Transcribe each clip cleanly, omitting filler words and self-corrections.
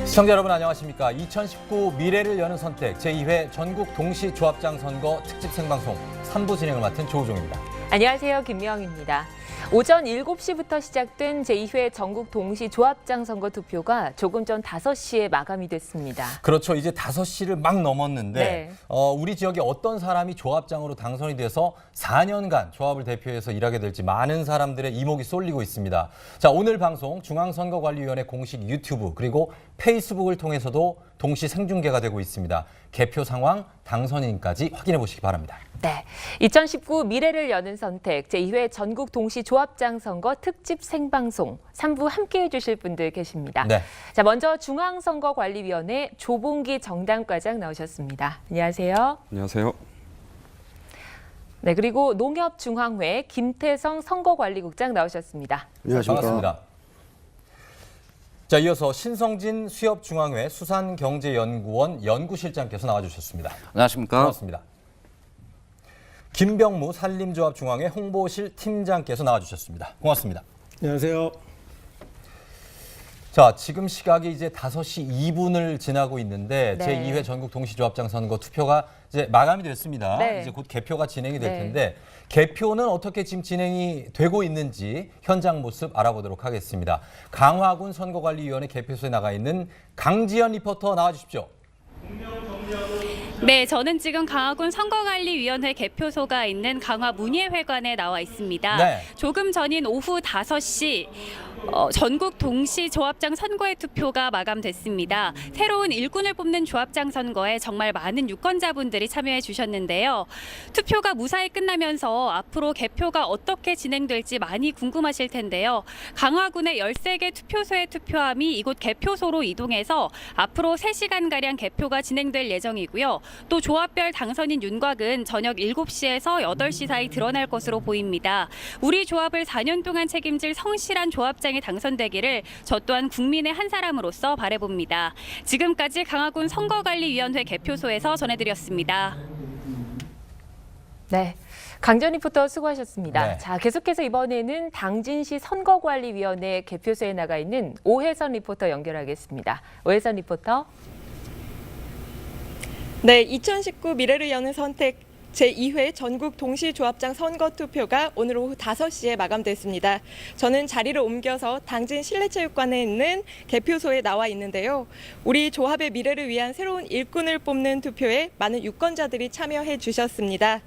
시청자 여러분 안녕하십니까. 2019 미래를 여는 선택 제2회 전국 동시 조합장 선거 특집 생방송 3부 진행을 맡은 조우종입니다. 안녕하세요. 김미영입니다. 오전 7시부터 시작된 제2회 전국 동시 조합장 선거 투표가 조금 전 5시에 마감이 됐습니다. 그렇죠. 이제 5시를 막 넘었는데 네. 우리 지역에 어떤 사람이 조합장으로 당선이 돼서 4년간 조합을 대표해서 일하게 될지 많은 사람들의 이목이 쏠리고 있습니다. 자, 오늘 방송 중앙선거관리위원회 공식 유튜브 그리고 페이스북을 통해서도 동시 생중계가 되고 있습니다. 개표 상황, 당선인까지 확인해 보시기 바랍니다. 네, 2019 미래를 여는 선택 제2회 전국 동시 조합장 선거 특집 생방송 3부 함께해 주실 분들 계십니다. 네. 자, 먼저 중앙선거관리위원회 조봉기 정당과장 나오셨습니다. 안녕하세요. 안녕하세요. 네, 그리고 농협중앙회 김태성 선거관리국장 나오셨습니다. 안녕하십니까. 반갑습니다. 자, 이어서 신성진 수협중앙회 수산경제연구원 연구실장께서 나와주셨습니다. 안녕하십니까. 반갑습니다. 김병무 산림조합중앙회 홍보실 팀장께서 나와주셨습니다. 고맙습니다. 안녕하세요. 자, 지금 시각이 이제 5시 2분을 지나고 있는데 네. 제2회 전국 동시조합장 선거 투표가 이제 마감이 됐습니다. 네. 이제 곧 개표가 진행이 될 네. 텐데 개표는 어떻게 지금 진행이 되고 있는지 현장 모습 알아보도록 하겠습니다. 강화군 선거관리위원회 개표소에 나가 있는 강지연 리포터 나와주십시오. 네, 저는 지금 강화군 선거관리위원회 개표소가 있는 강화 문예회관에 나와 있습니다. 네. 조금 전인 오후 5시 전국 동시 조합장 선거의 투표가 마감됐습니다. 새로운 일꾼을 뽑는 조합장 선거에 정말 많은 유권자분들이 참여해 주셨는데요. 투표가 무사히 끝나면서 앞으로 개표가 어떻게 진행될지 많이 궁금하실 텐데요. 강화군의 13개 투표소의 투표함이 이곳 개표소로 이동해서 앞으로 3시간가량 개표가 진행될 예정이고요. 또 조합별 당선인 윤곽은 저녁 7시에서 8시 사이 드러날 것으로 보입니다. 우리 조합을 4년 동안 책임질 성실한 조합장이 당선되기를 저 또한 국민의 한 사람으로서 바라봅니다. 지금까지 강화군 선거관리위원회 개표소에서 전해드렸습니다. 네, 강전 리포터 수고하셨습니다. 네. 자, 계속해서 이번에는 당진시 선거관리위원회 개표소에 나가 있는 오혜선 리포터 연결하겠습니다. 오혜선 리포터. 네, 2019 미래를 여는 선택 제2회 전국 동시조합장 선거 투표가 오늘 오후 5시에 마감됐습니다. 저는 자리를 옮겨서 당진 실내체육관에 있는 개표소에 나와 있는데요. 우리 조합의 미래를 위한 새로운 일꾼을 뽑는 투표에 많은 유권자들이 참여해 주셨습니다.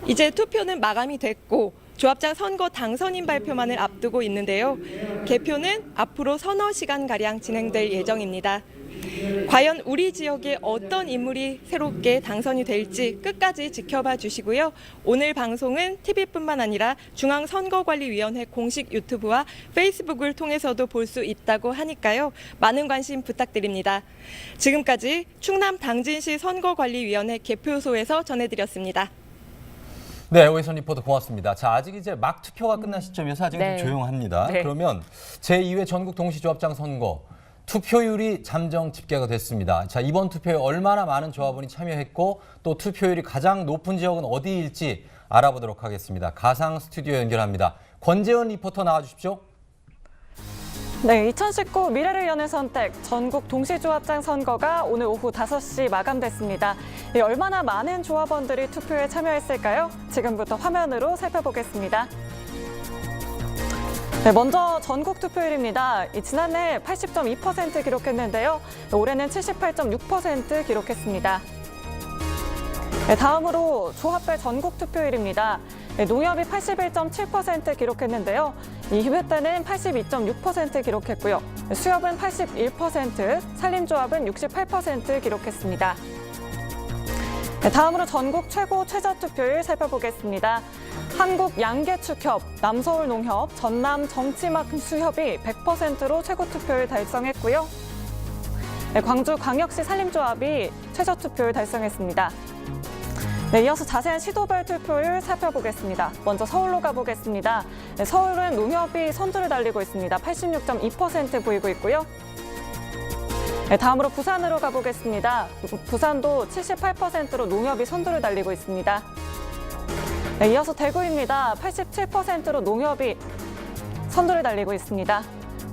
이제 투표는 마감이 됐고 조합장 선거 당선인 발표만을 앞두고 있는데요. 개표는 앞으로 서너 시간가량 진행될 예정입니다. 과연 우리 지역에 어떤 인물이 새롭게 당선이 될지 끝까지 지켜봐 주시고요. 오늘 방송은 TV뿐만 아니라 중앙선거관리위원회 공식 유튜브와 페이스북을 통해서도 볼 수 있다고 하니까요. 많은 관심 부탁드립니다. 지금까지 충남 당진시 선거관리위원회 개표소에서 전해드렸습니다. 네, 오혜선 리포터 고맙습니다. 자, 아직 이제 막 투표가 끝난 시점이어서 아직 네. 좀 조용합니다. 네. 그러면 제2회 전국 동시조합장 선거 투표율이 잠정 집계가 됐습니다. 자, 이번 투표에 얼마나 많은 조합원이 참여했고 또 투표율이 가장 높은 지역은 어디일지 알아보도록 하겠습니다. 가상 스튜디오 연결합니다. 권재은 리포터 나와주십시오. 네, 2019 미래를 여는 선택 전국 동시조합장 선거가 오늘 오후 5시 마감됐습니다. 얼마나 많은 조합원들이 투표에 참여했을까요? 지금부터 화면으로 살펴보겠습니다. 네, 먼저 전국 투표율입니다. 지난해 80.2% 기록했는데요. 올해는 78.6% 기록했습니다. 네, 다음으로 조합별 전국 투표율입니다. 농협이 81.7% 기록했는데요. 이회 때는 82.6% 기록했고요. 수협은 81%, 산림조합은 68% 기록했습니다. 네, 다음으로 전국 최고 최저 투표율 살펴보겠습니다. 한국양계축협, 남서울농협, 전남정치막수협이 100%로 최고 투표율 달성했고요. 네, 광주광역시 산림조합이 최저 투표율 달성했습니다. 네, 이어서 자세한 시도별 투표율 살펴보겠습니다. 먼저 서울로 가보겠습니다. 네, 서울은 농협이 선두를 달리고 있습니다. 86.2% 보이고 있고요. 네, 다음으로 부산으로 가보겠습니다. 부산도 78%로 농협이 선두를 달리고 있습니다. 네, 이어서 대구입니다. 87%로 농협이 선두를 달리고 있습니다.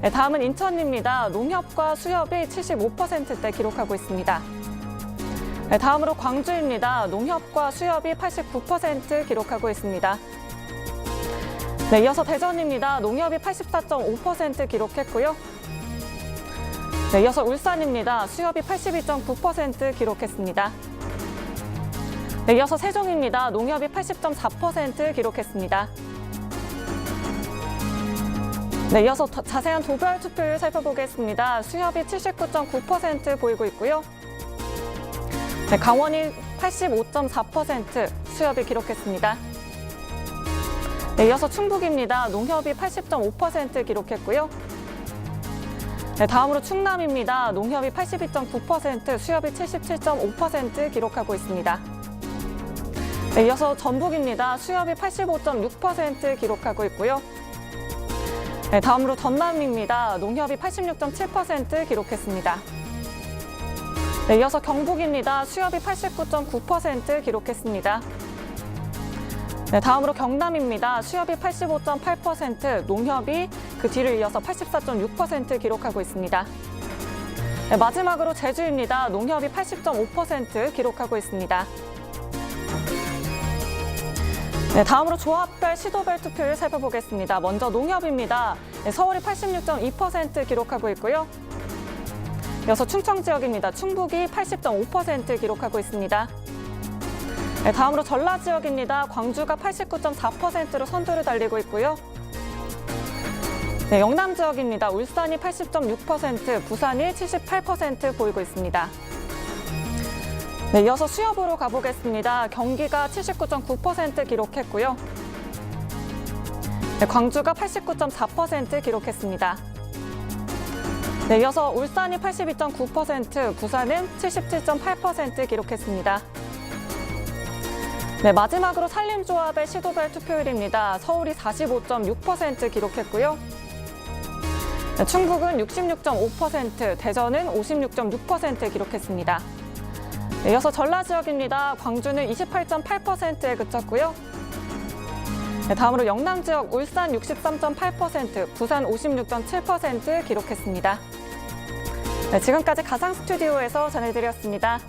네, 다음은 인천입니다. 농협과 수협이 75%대 기록하고 있습니다. 네, 다음으로 광주입니다. 농협과 수협이 89% 기록하고 있습니다. 네, 이어서 대전입니다. 농협이 84.5% 기록했고요. 네, 이어서 울산입니다. 수협이 82.9% 기록했습니다. 네, 이어서 세종입니다. 농협이 80.4% 기록했습니다. 네, 이어서 자세한 도별 투표율 살펴보겠습니다. 수협이 79.9% 보이고 있고요. 네, 강원이 85.4% 수협이 기록했습니다. 네, 이어서 충북입니다. 농협이 80.5% 기록했고요. 네, 다음으로 충남입니다. 농협이 82.9%, 수협이 77.5% 기록하고 있습니다. 네, 이어서 전북입니다. 수협이 85.6% 기록하고 있고요. 네, 다음으로 전남입니다. 농협이 86.7% 기록했습니다. 네, 이어서 경북입니다. 수협이 89.9% 기록했습니다. 네, 다음으로 경남입니다. 수협이 85.8%, 농협이 그 뒤를 이어서 84.6% 기록하고 있습니다. 네, 마지막으로 제주입니다. 농협이 80.5% 기록하고 있습니다. 네, 다음으로 조합별, 시도별 투표율 살펴보겠습니다. 먼저 농협입니다. 네, 서울이 86.2% 기록하고 있고요. 이어서 충청 지역입니다. 충북이 80.5% 기록하고 있습니다. 네, 다음으로 전라 지역입니다. 광주가 89.4%로 선두를 달리고 있고요. 네, 영남 지역입니다. 울산이 80.6%, 부산이 78% 보이고 있습니다. 네, 이어서 수협으로 가보겠습니다. 경기가 79.9% 기록했고요. 네, 광주가 89.4% 기록했습니다. 네, 이어서 울산이 82.9%, 부산은 77.8% 기록했습니다. 네, 마지막으로 산림조합의 시도별 투표율입니다. 서울이 45.6% 기록했고요. 네, 충북은 66.5%, 대전은 56.6% 기록했습니다. 네, 이어서 전라 지역입니다. 광주는 28.8%에 그쳤고요. 네, 다음으로 영남 지역 울산 63.8%, 부산 56.7% 기록했습니다. 네, 지금까지 가상 스튜디오에서 전해드렸습니다.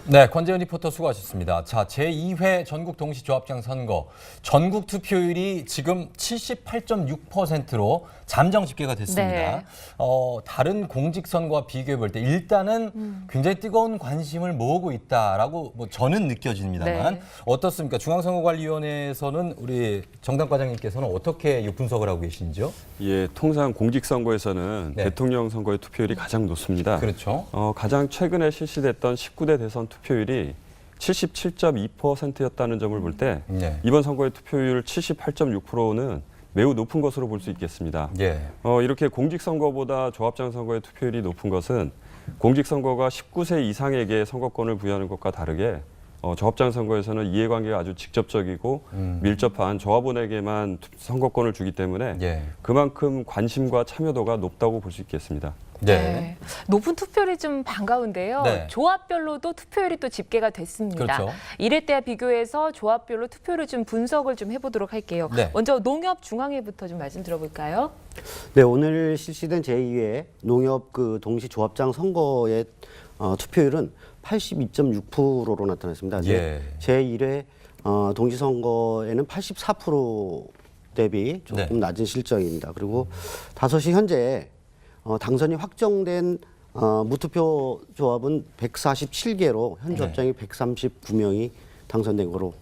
네, 권재은 리포터 수고하셨습니다. 자, 제2회 전국 동시조합장 선거 전국 투표율이 지금 78.6%로 잠정 집계가 됐습니다. 네. 다른 공직선거와 비교해 볼 때 일단은 굉장히 뜨거운 관심을 모으고 있다라고 저는 느껴집니다만 네. 어떻습니까? 중앙선거관리위원회에서는 우리 정당 과장님께서는 어떻게 분석을 하고 계신지요? 예, 통상 공직선거에서는 네. 대통령 선거의 투표율이 가장 높습니다. 그렇죠. 가장 최근에 실시됐던 19대 대선 투표율이 77.2%였다는 점을 볼 때 네. 이번 선거의 투표율 78.6%는 매우 높은 것으로 볼 수 있겠습니다. 예. 이렇게 공직선거보다 조합장 선거의 투표율이 높은 것은 공직선거가 19세 이상에게 선거권을 부여하는 것과 다르게 조합장 선거에서는 이해관계가 아주 직접적이고 밀접한 조합원에게만 선거권을 주기 때문에 예. 그만큼 관심과 참여도가 높다고 볼 수 있겠습니다. 네. 높은 투표율이 좀 반가운데요. 네. 조합별로도 투표율이 또 집계가 됐습니다. 그렇죠. 이럴 때와 비교해서 조합별로 투표율을 좀 분석을 좀 해보도록 할게요. 네. 먼저 농협 중앙회부터 좀 말씀 들어볼까요? 네, 오늘 실시된 제2회 농협 동시 조합장 선거의 투표율은 82.6%로 나타났습니다. 예. 제1회 동시 선거에는 84% 대비 조금 네. 낮은 실적입니다. 그리고 5시 현재 당선이 확정된 무투표 조합은 147개로 현 조합장이 139명이 당선된 거로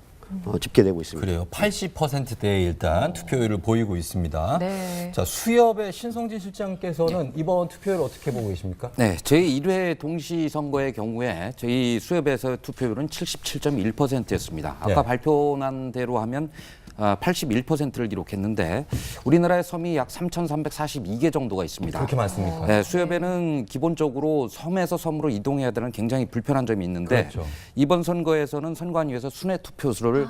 집계되고 있습니다. 그래요. 80%대에 일단 투표율을 보이고 있습니다. 네. 자, 수협의 신성진 실장께서는 이번 투표율 어떻게 보고 계십니까? 네, 저희 1회 동시 선거의 경우에 저희 수협에서 투표율은 77.1%였습니다. 아까 네. 발표난 대로 하면 81%를 기록했는데 우리나라의 섬이 약 3,342개 정도가 있습니다. 그렇게 많습니까? 네, 수협에는 기본적으로 섬에서 섬으로 이동해야 되는 굉장히 불편한 점이 있는데 그렇죠. 이번 선거에서는 선관위에서 순회 투표소를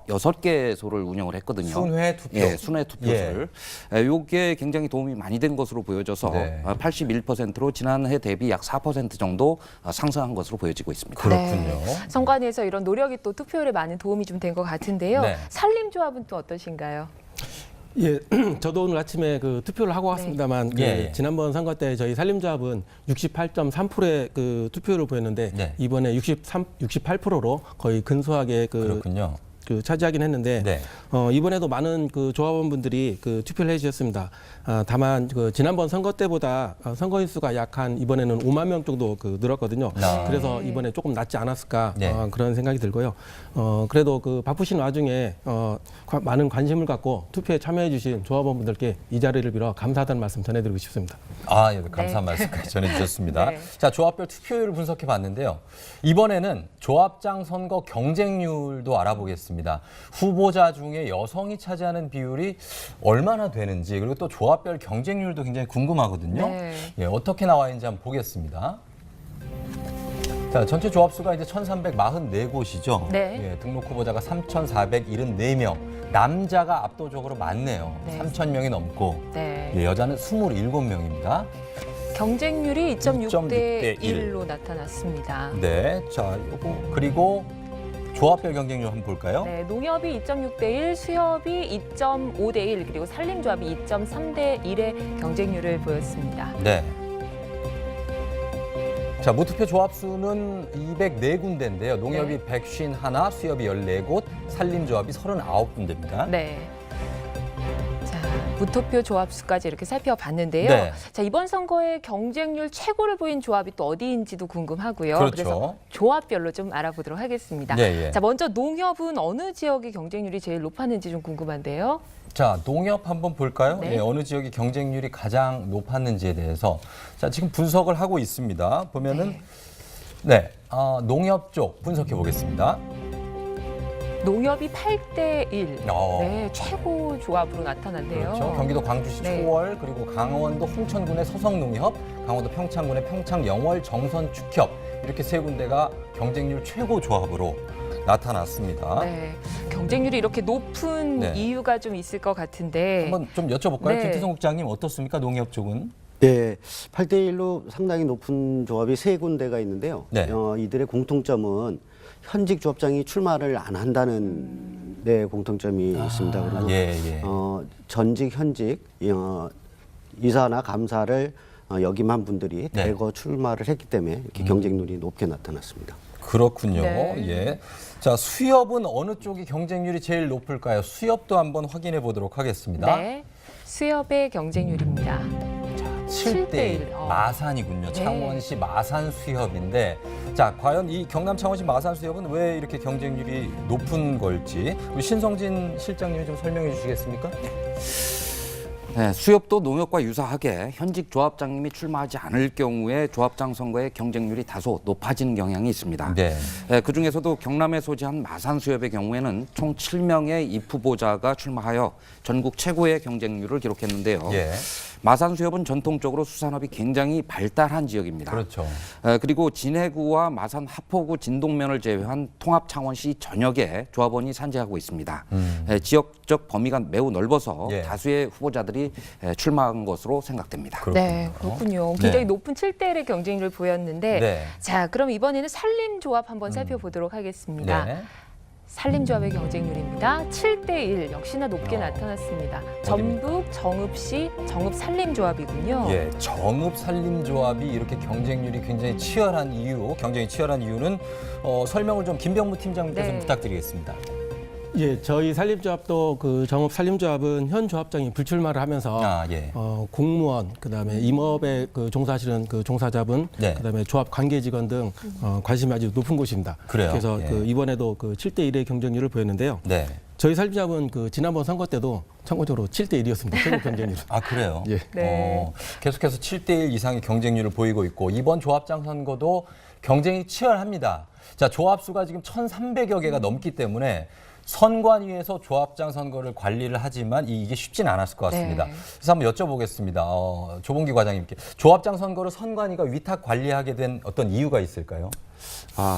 36개소를 운영을 했거든요. 순회 투표. 예, 순회 투표소를. 이게 굉장히 도움이 많이 된 것으로 보여져서 네. 81%로 지난해 대비 약 4% 정도 상승한 것으로 보여지고 있습니다. 그렇군요. 선관위에서 이런 노력이 또 투표율에 많은 도움이 좀 된 것 같은데요. 네. 산림조합은 또 어떠신가요? 예, 저도 오늘 아침에 그 투표를 하고 왔습니다만 그 예. 지난번 선거 때 저희 산림조합은 68.3%의 그 투표율을 보였는데 네. 이번에 68%로 거의 근소하게 그렇군요. 그 차지하긴 했는데 네. 이번에도 많은 그 조합원분들이 그 투표를 해주셨습니다. 다만 그 지난번 선거 때보다 선거인 수가 약 한 이번에는 5만 명 정도 그 늘었거든요. 아. 그래서 이번에 조금 낮지 않았을까 네. 그런 생각이 들고요. 그래도 그 바쁘신 와중에 많은 관심을 갖고 투표에 참여해주신 조합원분들께 이 자리를 빌어 감사하다는 말씀 전해드리고 싶습니다. 아, 예, 감사한 말씀까지 전해주셨습니다. 네. 자, 조합별 투표율을 분석해 봤는데요. 이번에는 조합장 선거 경쟁률도 알아보겠습니다. 후보자 중에 여성이 차지하는 비율이 얼마나 되는지, 그리고 또 조합별 경쟁률도 굉장히 궁금하거든요. 네. 예, 어떻게 나와 있는지 한번 보겠습니다. 자, 전체 조합 수가 이제 1,344곳이죠. 네. 예, 등록 후보자가 3,474명. 남자가 압도적으로 많네요. 네. 3,000명이 넘고. 네. 예, 여자는 27명입니다. 경쟁률이 2.6대 2.6대 1로 나타났습니다. 네, 자, 요거 그리고 조합별 경쟁률 한번 볼까요? 네, 농협이 2.6대 1, 수협이 2.5대 1, 그리고 산림조합이 2.3대 1의 경쟁률을 보였습니다. 네. 자, 무투표 조합 수는 204군데인데요. 농협이 네. 151, 수협이 14곳, 산림조합이 39군데입니다. 네. 자, 무투표 조합 수까지 이렇게 살펴봤는데요. 네. 자, 이번 선거의 경쟁률 최고를 보인 조합이 또 어디인지도 궁금하고요. 그렇죠. 그래서 조합별로 좀 알아보도록 하겠습니다. 예, 예. 자, 먼저 농협은 어느 지역의 경쟁률이 제일 높았는지 좀 궁금한데요. 자, 농협 한번 볼까요? 네. 예, 어느 지역이 경쟁률이 가장 높았는지에 대해서 자, 지금 분석을 하고 있습니다. 보면은 농협 쪽 분석해 보겠습니다. 농협이 8대 1. 어. 네, 최고 조합으로 나타났네요. 그렇죠. 경기도 광주시 네. 초월, 그리고 강원도 홍천군의 서성농협, 강원도 평창군의 평창영월 정선축협 이렇게 세 군데가 경쟁률 최고 조합으로 나타났습니다. 네, 경쟁률이 이렇게 높은 네. 이유가 좀 있을 것 같은데. 한번 좀 여쭤볼까요? 네. 김태성 국장님 어떻습니까? 농협 쪽은? 네, 8대 1로 상당히 높은 조합이 세 군데가 있는데요. 네. 이들의 공통점은 현직 조합장이 출마를 안 한다는 공통점이 있습니다. 그리고 예. 전직, 현직 이사나 감사를 역임한 분들이 네. 대거 출마를 했기 때문에 이렇게 경쟁률이 높게 나타났습니다. 그렇군요. 네. 예. 자, 수협은 어느 쪽이 경쟁률이 제일 높을까요? 수협도 한번 확인해 보도록 하겠습니다. 네, 수협의 경쟁률입니다. 7대 1. 7대1. 마산이군요. 네. 창원시 마산 수협인데 자, 과연 이 경남 창원시 마산 수협은 왜 이렇게 경쟁률이 높은 걸지 우리 신성진 실장님이 좀 설명해 주시겠습니까? 네, 수협도 농협과 유사하게 현직 조합장님이 출마하지 않을 경우에 조합장 선거의 경쟁률이 다소 높아지는 경향이 있습니다. 네. 그중에서도 경남에 소재한 마산수협의 경우에는 총 7명의 입후보자가 출마하여 전국 최고의 경쟁률을 기록했는데요. 예. 마산수협은 전통적으로 수산업이 굉장히 발달한 지역입니다. 그렇죠. 그리고 진해구와 마산 하포구 진동면을 제외한 통합 창원시 전역에 조합원이 산재하고 있습니다. 지역적 범위가 매우 넓어서 예. 다수의 후보자들이 출마한 것으로 생각됩니다. 네, 그렇군요. 굉장히 높은 7대 1의 경쟁률을 보였는데, 네. 자, 그럼 이번에는 산림조합 한번 살펴보도록 하겠습니다. 네. 산림조합의 경쟁률입니다. 7대 1 역시나 높게 나타났습니다. 전북 정읍시 정읍산림조합이군요. 예, 정읍산림조합이 이렇게 경쟁률이 굉장히 치열한 이유, 경쟁이 치열한 이유는 설명을 좀 김병무 팀장님께서 네. 부탁드리겠습니다. 예, 저희 산림조합도 그 정읍 산림조합은 현 조합장이 불출마를 하면서 예. 공무원, 그다음에 임업에 그 종사하시는 그 종사자분, 네. 그다음에 조합 관계 직원 등 관심이 아주 높은 곳입니다. 그래요? 그래서 예. 그 이번에도 그 7대 1의 경쟁률을 보였는데요. 네. 저희 산림조합은 그 지난번 선거 때도 참고적으로 7대 1이었습니다. 최고 경쟁률. 아, 그래요? 예. 네. 계속해서 7대 1 이상의 경쟁률을 보이고 있고 이번 조합장 선거도 경쟁이 치열합니다. 자, 조합 수가 지금 1,300여 개가 넘기 때문에 선관위에서 조합장 선거를 관리를 하지만 이게 쉽지는 않았을 것 같습니다. 네. 그래서 한번 여쭤보겠습니다. 조봉기 과장님께 조합장 선거를 선관위가 위탁 관리하게 된 어떤 이유가 있을까요?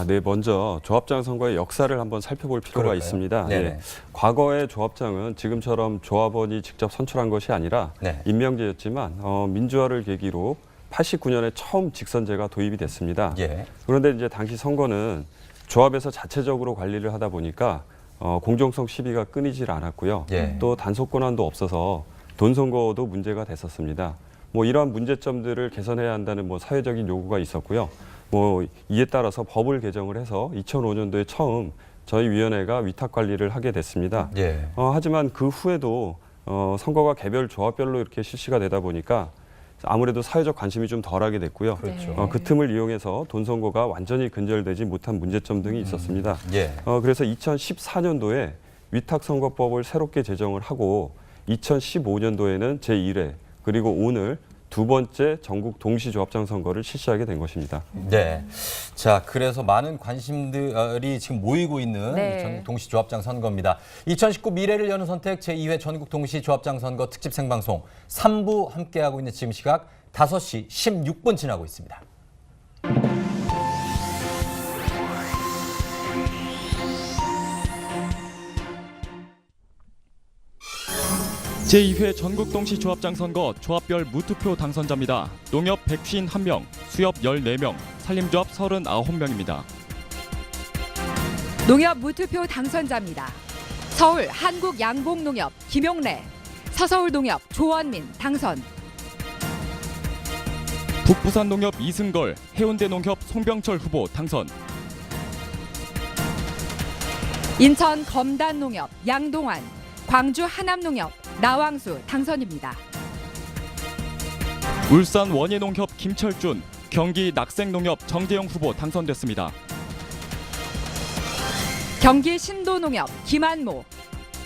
네, 먼저 조합장 선거의 역사를 한번 살펴볼 필요가 그럴까요? 있습니다. 네네. 예, 과거의 조합장은 지금처럼 조합원이 직접 선출한 것이 아니라 네. 임명제였지만 민주화를 계기로 89년에 처음 직선제가 도입이 됐습니다. 예. 그런데 이제 당시 선거는 조합에서 자체적으로 관리를 하다 보니까 공정성 시비가 끊이질 않았고요. 예. 또 단속 권한도 없어서 돈 선거도 문제가 됐었습니다. 이러한 문제점들을 개선해야 한다는 사회적인 요구가 있었고요. 이에 따라서 법을 개정을 해서 2005년도에 처음 저희 위원회가 위탁 관리를 하게 됐습니다. 예. 하지만 그 후에도 선거가 개별 조합별로 이렇게 실시가 되다 보니까 아무래도 사회적 관심이 좀 덜하게 됐고요. 그렇죠. 그 틈을 이용해서 돈 선거가 완전히 근절되지 못한 문제점 등이 있었습니다. 예. 그래서 2014년도에 위탁선거법을 새롭게 제정을 하고 2015년도에는 제1회 그리고 오늘 두 번째 전국 동시조합장 선거를 실시하게 된 것입니다. 네. 자, 그래서 많은 관심들이 지금 모이고 있는 네. 전국 동시조합장 선거입니다. 2019 미래를 여는 선택 제2회 전국 동시조합장 선거 특집 생방송 3부 함께하고 있는 지금 시각 5시 16분 지나고 있습니다. 제2회 전국동시조합장 선거 조합별 무투표 당선자입니다. 농협 151명, 수협 14명, 산림조합 39명입니다. 농협 무투표 당선자입니다. 서울 한국양봉농협 김용래, 서서울농협 조원민 당선. 북부산농협 이승걸, 해운대농협 송병철 후보 당선. 인천 검단농협 양동환, 광주 하남농협 나왕수 당선입니다. 울산 원예농협 김철준, 경기 낙생농협 정재영 후보 당선됐습니다. 경기 신도농협 김한모,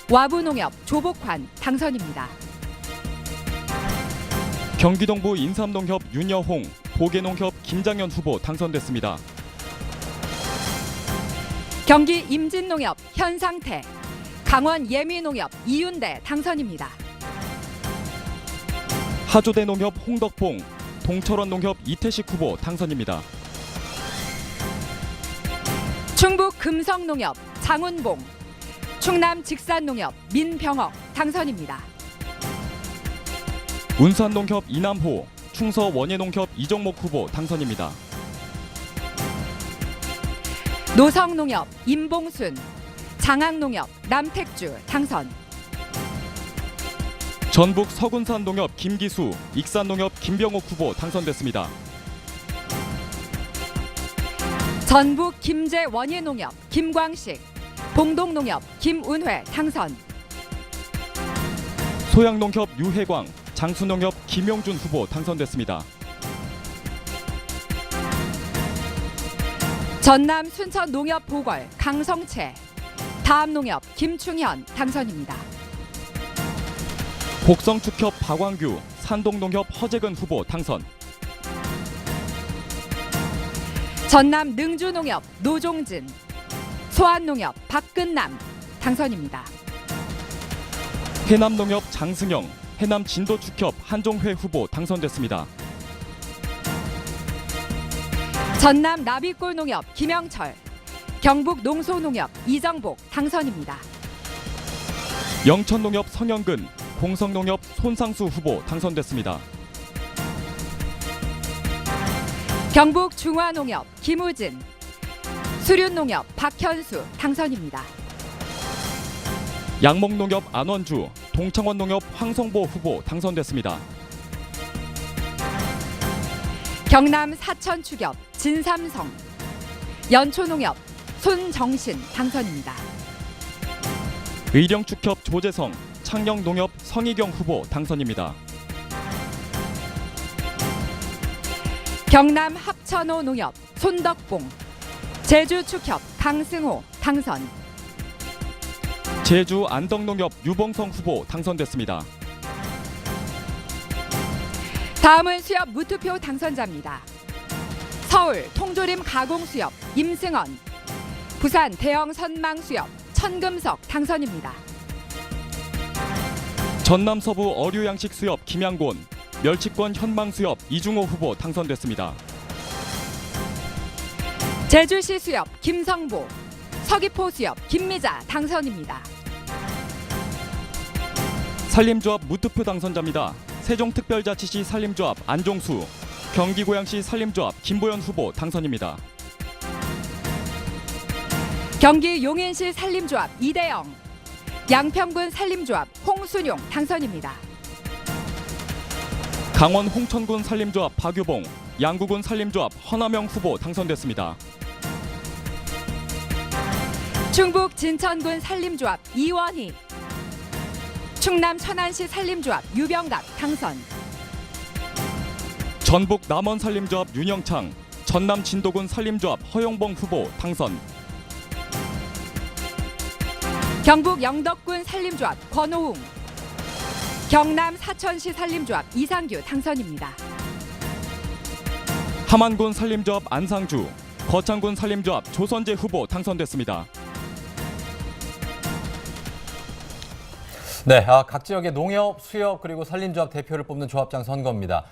와부농협 조복환 당선입니다. 경기동부 인삼농협 윤여홍, 보계농협 김장현 후보 당선됐습니다. 경기 임진농협 현상태, 강원 예미농협 이윤대 당선입니다. 하조대농협 홍덕봉, 동철원농협 이태식 후보 당선입니다. 충북 금성농협 장운봉, 충남 직산농협 민병옥 당선입니다. 운산농협 이남호, 충서 원예농협 이정목 후보 당선입니다. 노성농협 임봉순, 장항농협 남택주 당선. 전북 서군산농협 김기수, 익산농협 김병옥 후보 당선됐습니다. 전북 김제 원예농협 김광식, 봉동농협 김운회 당선. 소양농협 유혜광, 장수농협 김용준 후보 당선됐습니다. 전남 순천 농협 보궐 강성채, 다암농협 김충현 당선입니다. 곡성축협 박광규, 산동농협 허재근 후보 당선. 전남 능주농협 노종진, 소안농협 박근남 당선입니다. 해남농협 장승영, 해남 진도축협 한종회 후보 당선됐습니다. 전남 나비골농협 김영철, 경북 농소농협 이정복 당선입니다. 영천농협 성영근, 공성농협 손상수 후보 당선됐습니다. 경북 중화농협 김우진, 수륜농협 박현수 당선입니다. 양목농협 안원주, 동창원농협 황성보 후보 당선됐습니다. 경남 사천축협 진삼성, 연초농협 손정신 당선입니다. 의령축협 조재성, 창녕농협 성희경 후보 당선입니다. 경남 합천호 농협 손덕봉, 제주축협 강승호 당선. 제주 안덕농협 유봉성 후보 당선됐습니다. 다음은 수협 무투표 당선자입니다. 서울 통조림 가공수협 임승원, 부산 대형 선망수협 천금석 당선입니다. 전남 서부 어류 양식 수협 김양곤, 멸치권 현망 수협 이중호 후보 당선됐습니다. 제주시 수협 김성보, 서귀포 수협 김미자 당선입니다. 산림조합 무투표 당선자입니다. 세종특별자치시 산림조합 안종수, 경기고양시 산림조합 김보연 후보 당선입니다. 경기 용인시 산림조합 이대영, 양평군 산림조합 홍순용 당선입니다. 강원 홍천군 산림조합 박유봉, 양구군 산림조합 허남영 후보 당선됐습니다. 충북 진천군 산림조합 이원희, 충남 천안시 산림조합 유병갑 당선. 전북 남원 산림조합 윤영창, 전남 진도군 산림조합 허용봉 후보 당선. 경북 영덕군 산림조합 권오웅, 경남 사천시 산림조합 이상규 당선입니다. 함안군 산림조합 안상주, 거창군 산림조합 조선재 후보 당선됐습니다. 네, 각 지역의 농협, 수협 그리고 산림조합 대표를 뽑는 조합장 선거입니다.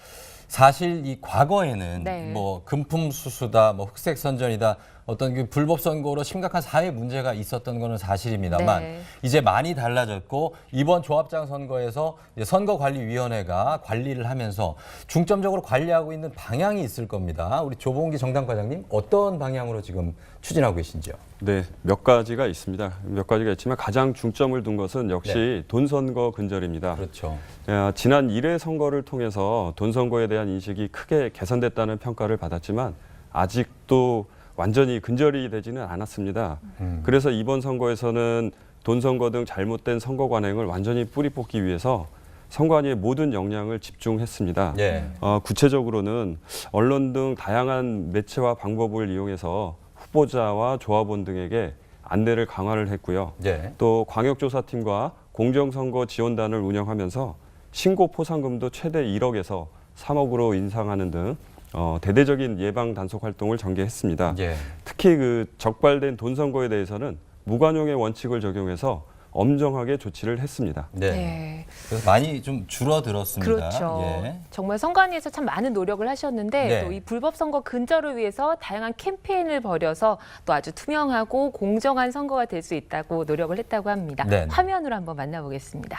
사실 이 과거에는 네. 뭐 금품 수수다, 뭐 흑색 선전이다, 어떤 그 불법 선거로 심각한 사회 문제가 있었던 거는 사실입니다만 네. 이제 많이 달라졌고 이번 조합장 선거에서 이제 선거관리위원회가 관리를 하면서 중점적으로 관리하고 있는 방향이 있을 겁니다. 우리 조봉기 정당과장님 어떤 방향으로 지금 추진하고 계신지요? 네, 몇 가지가 있습니다. 몇 가지가 있지만 가장 중점을 둔 것은 역시 돈 선거 근절입니다. 그렇죠. 지난 1회 선거를 통해서 돈 선거에 대한 인식이 크게 개선됐다는 평가를 받았지만 아직도 완전히 근절이 되지는 않았습니다. 그래서 이번 선거에서는 돈 선거 등 잘못된 선거 관행을 완전히 뿌리 뽑기 위해서 선관위의 모든 역량을 집중했습니다. 예. 구체적으로는 언론 등 다양한 매체와 방법을 이용해서 후보자와 조합원 등에게 안내를 강화를 했고요. 예. 또 광역조사팀과 공정선거 지원단을 운영하면서 신고 포상금도 최대 1억에서 3억으로 인상하는 등 대대적인 예방 단속 활동을 전개했습니다. 예. 특히 그 적발된 돈 선거에 대해서는 무관용의 원칙을 적용해서 엄정하게 조치를 했습니다. 네. 네. 그래서 많이 좀 줄어들었습니다. 그렇죠. 예. 정말 선관위에서 참 많은 노력을 하셨는데 네. 또 이 불법 선거 근절을 위해서 다양한 캠페인을 벌여서 또 아주 투명하고 공정한 선거가 될 수 있다고 노력을 했다고 합니다. 네. 화면으로 한번 만나보겠습니다.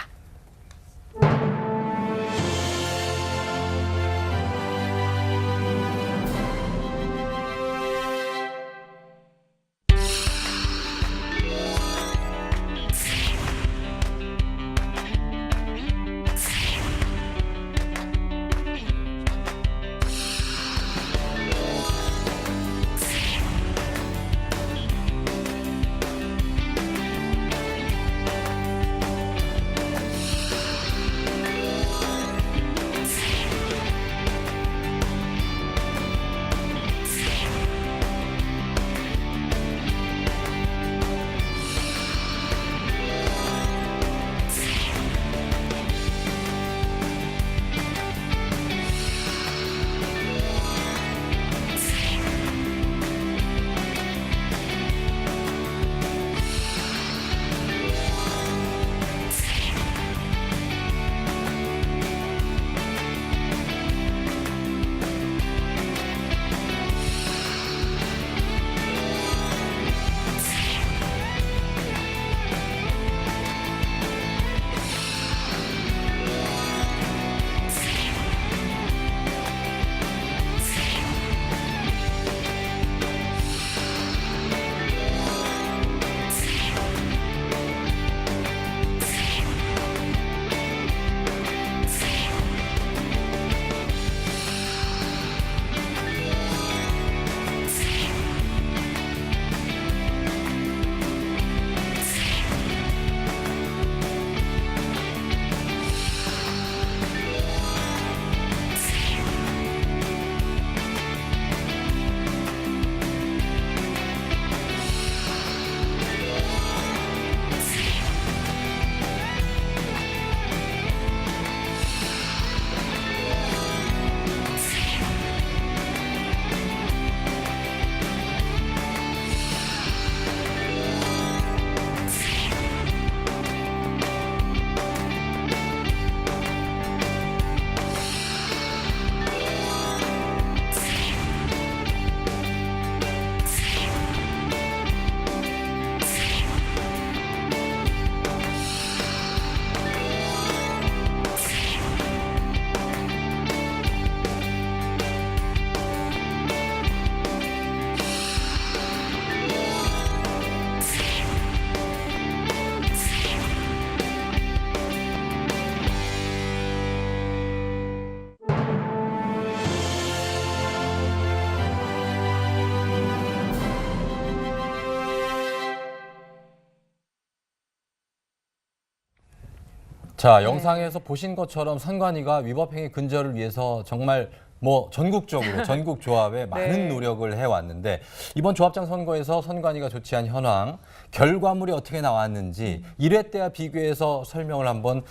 자, 영상에서 보신 것처럼 선관위가 위법행위 근절을 위해서 정말 뭐 전국적으로 전국 조합에 많은 노력을 해왔는데 이번 조합장 선거에서 선관위가 조치한 현황, 결과물이 어떻게 나왔는지 1회 때와 비교해서 설명을 한번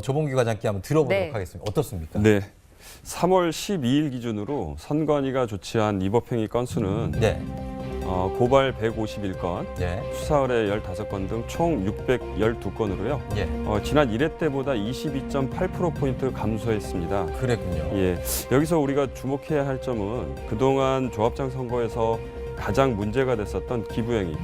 조봉기 과장께 한번 들어보도록 하겠습니다. 어떻습니까? 네. 3월 12일 기준으로 선관위가 조치한 위법행위 건수는 고발 151건, 수사 의뢰 15건 등 총 612건으로요. 지난 1회 때보다 22.8%포인트 감소했습니다. 그랬군요. 예, 여기서 우리가 주목해야 할 점은 그동안 조합장 선거에서 가장 문제가 됐었던 기부행위,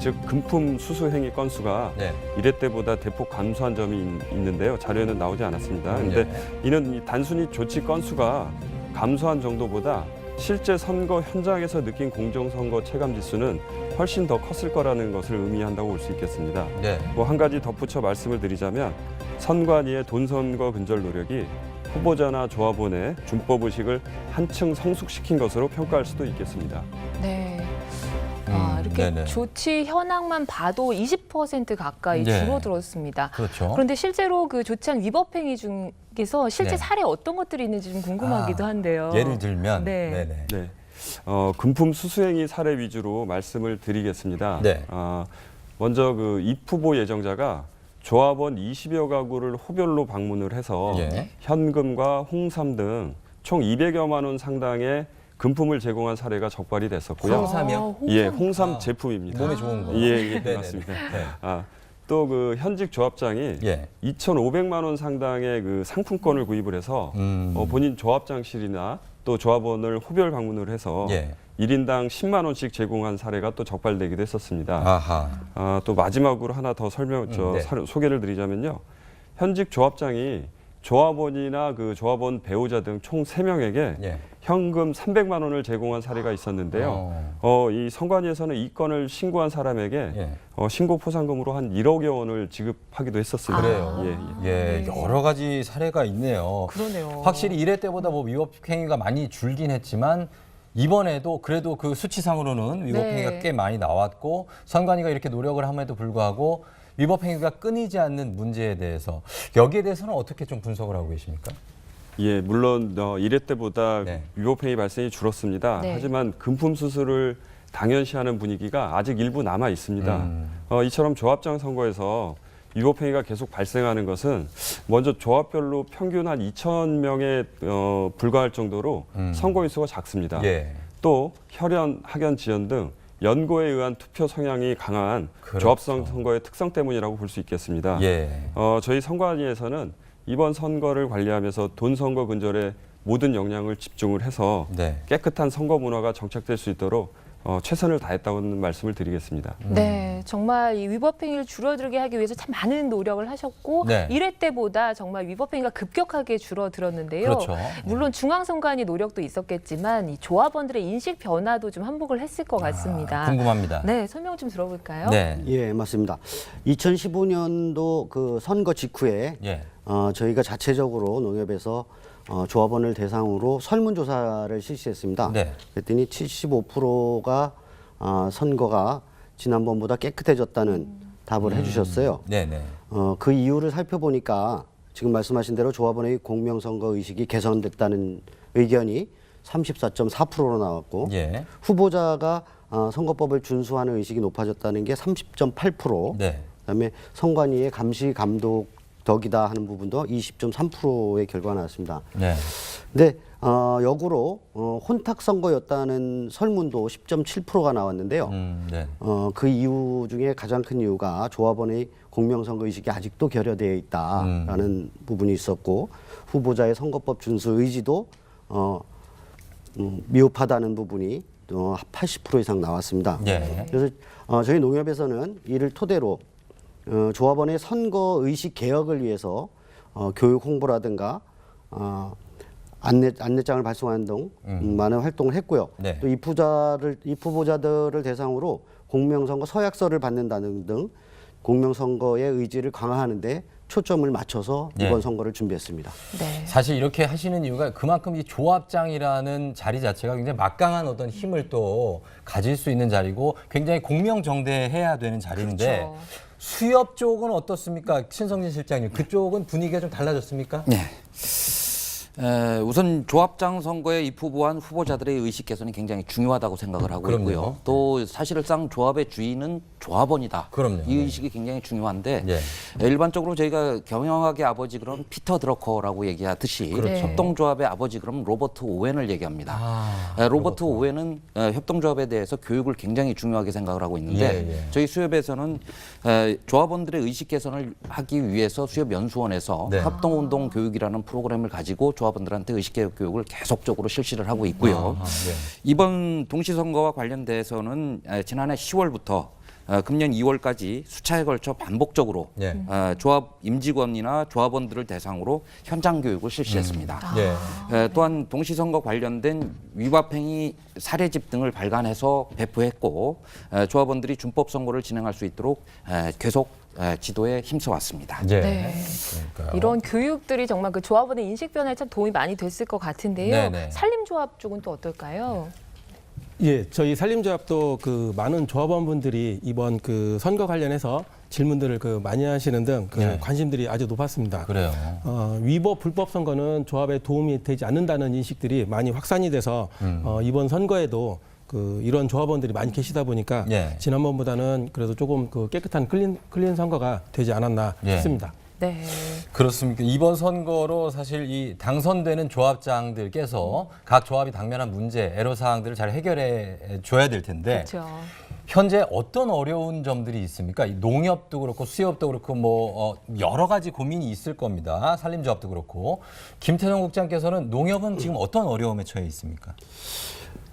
즉 금품 수수행위 건수가 1회 때보다 대폭 감소한 점이 있는데요. 자료에는 나오지 않았습니다. 그런데 이는 단순히 조치 건수가 감소한 정도보다 실제 선거 현장에서 느낀 공정선거 체감 지수는 훨씬 더 컸을 거라는 것을 의미한다고 볼 수 있겠습니다. 뭐 한 가지 덧붙여 말씀을 드리자면 선관위의 돈선거 근절 노력이 후보자나 조합원의 준법 의식을 한층 성숙시킨 것으로 평가할 수도 있겠습니다. 네. 이렇게 조치 현황만 봐도 20% 가까이 줄어들었습니다. 그렇죠. 그런데 실제로 그 조치한 위법행위 중에서 실제 사례 어떤 것들이 있는지 좀 궁금하기도 한데요. 예를 들면 금품 수수행위 사례 위주로 말씀을 드리겠습니다. 먼저 그 입후보 예정자가 조합원 20여 가구를 호별로 방문을 해서 현금과 홍삼 등 총 200여만 원 상당의 금품을 제공한 사례가 적발이 됐었고요. 홍삼이요? 예, 홍삼 제품입니다. 몸에 좋은 거. 예, 맞습니다. 또 그 현직 조합장이 2,500만 원 상당의 그 상품권을 구입을 해서 본인 조합장실이나 또 조합원을 호별 방문을 해서 1인당 10만 원씩 제공한 사례가 또 적발되기도 했었습니다. 또 마지막으로 하나 더 소개를 드리자면요. 현직 조합장이 조합원이나 그 조합원 배우자 등 총 3명에게 현금 300만 원을 제공한 사례가 있었는데요. 이 선관위에서는 이 건을 신고한 사람에게 신고 포상금으로 한 1억여 원을 지급하기도 했었습니다. 그래요. 여러 가지 사례가 있네요. 그러네요. 확실히 1회 때보다 뭐 위법행위가 많이 줄긴 했지만 이번에도 그래도 그 수치상으로는 위법행위가 꽤 많이 나왔고 선관위가 이렇게 노력을 함에도 불구하고 위법행위가 끊이지 않는 문제에 대해서 여기에 대해서는 어떻게 좀 분석을 하고 계십니까? 예, 물론 1회 때보다 위법행위 발생이 줄었습니다. 하지만 금품 수수를 당연시하는 분위기가 아직 일부 남아 있습니다. 이처럼 조합장 선거에서 위법행위가 계속 발생하는 것은 먼저 조합별로 평균 한 2,000명에 불과할 정도로 선거인 수가 작습니다. 또 혈연, 학연, 지연 등 연고에 의한 투표 성향이 강한 조합성 선거의 특성 때문이라고 볼 수 있겠습니다. 저희 선관위에서는 이번 선거를 관리하면서 돈 선거 근절에 모든 역량을 집중을 해서 깨끗한 선거 문화가 정착될 수 있도록 최선을 다했다는 말씀을 드리겠습니다. 네, 정말 이 위법행위를 줄어들게 하기 위해서 참 많은 노력을 하셨고 1회 때보다 정말 위법행위가 급격하게 줄어들었는데요. 물론 중앙선관위 노력도 있었겠지만 이 조합원들의 인식 변화도 좀 한몫을 했을 것 같습니다. 궁금합니다. 네, 설명 좀 들어볼까요? 예, 맞습니다. 2015년도 그 선거 직후에 저희가 자체적으로 농협에서 조합원을 대상으로 설문조사를 실시했습니다. 그랬더니 75%가 선거가 지난번보다 깨끗해졌다는 답을 해주셨어요. 그 이유를 살펴보니까 지금 말씀하신 대로 조합원의 공명선거 의식이 개선됐다는 의견이 34.4%로 나왔고 후보자가 선거법을 준수하는 의식이 높아졌다는 게 30.8%, 그다음에 선관위의 감시 감독 덕이다 하는 부분도 20.3%의 결과가 나왔습니다. 근데 역으로 혼탁 선거였다는 설문도 10.7%가 나왔는데요. 그 이유 중에 가장 큰 이유가 조합원의 공명선거 의식이 아직도 결여되어 있다라는 부분이 있었고 후보자의 선거법 준수 의지도 미흡하다는 부분이 80% 이상 나왔습니다. 그래서 저희 농협에서는 이를 토대로 조합원의 선거 의식 개혁을 위해서 교육 홍보라든가 안내장을 발송하는 등 많은 활동을 했고요. 또 입후보자들을 대상으로 공명선거 서약서를 받는다는 등 공명선거의 의지를 강화하는 데 초점을 맞춰서 이번 선거를 준비했습니다. 사실 이렇게 하시는 이유가 그만큼 이 조합장이라는 자리 자체가 굉장히 막강한 어떤 힘을 또 가질 수 있는 자리고 굉장히 공명정대해야 되는 자리인데 수협 쪽은 어떻습니까? 신성진 실장님, 그쪽은 분위기가 좀 달라졌습니까? 네. 우선 조합장 선거에 입후보한 후보자들의 의식 개선이 굉장히 중요하다고 생각을 하고 그럼요. 있고요. 또 사실상 조합의 주인은 조합원이다. 그럼요. 이 의식이 굉장히 중요한데 예. 일반적으로 저희가 경영학의 아버지 그럼 피터 드러커라고 얘기하듯이 그렇죠. 협동조합의 아버지 그럼 로버트 오웬을 얘기합니다. 로버트 오웬은 협동조합에 대해서 교육을 굉장히 중요하게 생각을 하고 있는데 예. 저희 수협에서는 조합원들의 의식 개선을 하기 위해서 수협연수원에서 네. 협동운동 교육이라는 프로그램을 가지고 조합원들한테 의식개혁 교육을 계속적으로 실시를 하고 있고요. 네. 이번 동시선거와 관련돼서는 지난해 10월부터 금년 2월까지 수차에 걸쳐 반복적으로 예. 조합 임직원이나 조합원들을 대상으로 현장 교육을 실시했습니다. 예. 또한 동시선거 관련된 위법행위 사례집 등을 발간해서 배포했고 조합원들이 준법 선거를 진행할 수 있도록 계속 지도에 힘써왔습니다. 예. 네. 그러니까요. 이런 교육들이 정말 그 조합원의 인식 변화에 참 도움이 많이 됐을 것 같은데요. 네네. 산림조합 쪽은 또 어떨까요? 예, 저희 산림조합도 그 많은 조합원분들이 이번 그 선거 관련해서 질문들을 그 많이 하시는 등 그 네. 관심들이 아주 높았습니다. 그래요. 위법 불법 선거는 조합에 도움이 되지 않는다는 인식들이 많이 확산이 돼서 이번 선거에도 그 이런 조합원들이 많이 계시다 보니까 예. 지난번보다는 그래도 조금 그 깨끗한 클린 선거가 되지 않았나 예. 싶습니다. 네. 그렇습니까? 이번 선거로 사실 이 당선되는 조합장들께서 각 조합이 당면한 문제, 애로사항들을 잘 해결해 줘야 될 텐데 그렇죠. 현재 어떤 어려운 점들이 있습니까? 이 농협도 그렇고 수협도 그렇고 뭐 여러 가지 고민이 있을 겁니다. 산림조합도 그렇고. 김태성 국장께서는 농협은 지금 어떤 어려움에 처해 있습니까?